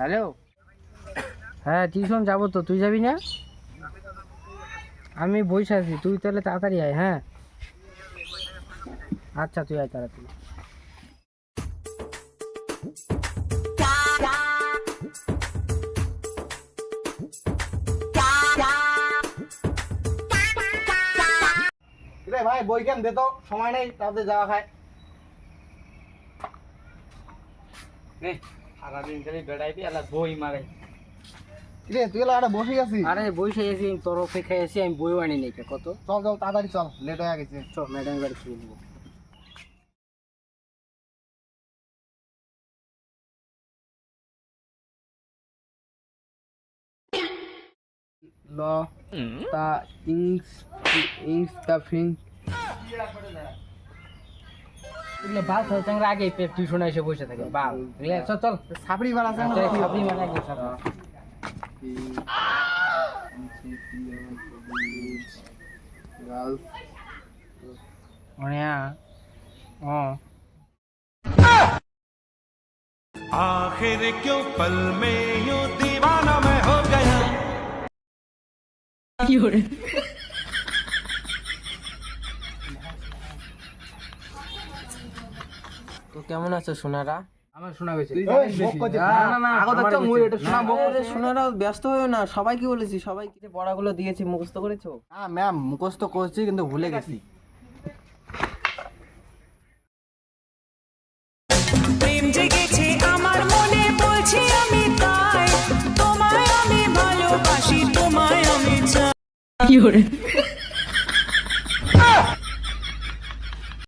Hello, হ্যাঁ tuition যাবো তো, তুই যাবি না? আমি বসে আছি, তুই তাহলে তাড়াতাড়ি আয়। হ্যাঁ আচ্ছা, তুই আয় তাড়াতাড়ি। রে ভাই বই কেন দে তো, সময় নেই, তাতে যাওয়া খায়। সারাদিন খালি বেড়াইবি আর বই মারাই। রে তুই এলা বসে আছিস? আরে বই খেয়েছি, তোর অপেক্ষা এসে আমি বইও আনি নাই। কত চল চল তাড়াতাড়ি চল, লেট হয়ে গেছে। চল ম্যাডাম বাড়ি খেয়ে নেবো। Law, the inks the thing. এগুলো বাল খাওয়া চাংরা আগে টিউশন এসে বসে থাকে বাল। চল চল, সাবরি বাল আছে না? সাবরি মানে আগে চল। গার্ল ওনিয়া ও आखिर क्यों पल में यूं दीवाना मैं हो गया। তো কেমন আছো সোনারা? আমার শোনা গেছে। তুই জানিস বেশি। না না আগত তো মুই এটা শোনা বক। সোনারা ব্যস্ত হয়েও না, সবাইকে বলেছি, সবাইকে যে পড়াগুলো দিয়েছি মুখস্থ করেছো? হ্যাঁ ম্যাম, মুখস্থ করছি কিন্তু ভুলে গেছি। প্রেম জেগেছে আমার মনে, বলছি আমি তাই, তোমায় আমি ভালোবাসি, তোমায় আমি চাই।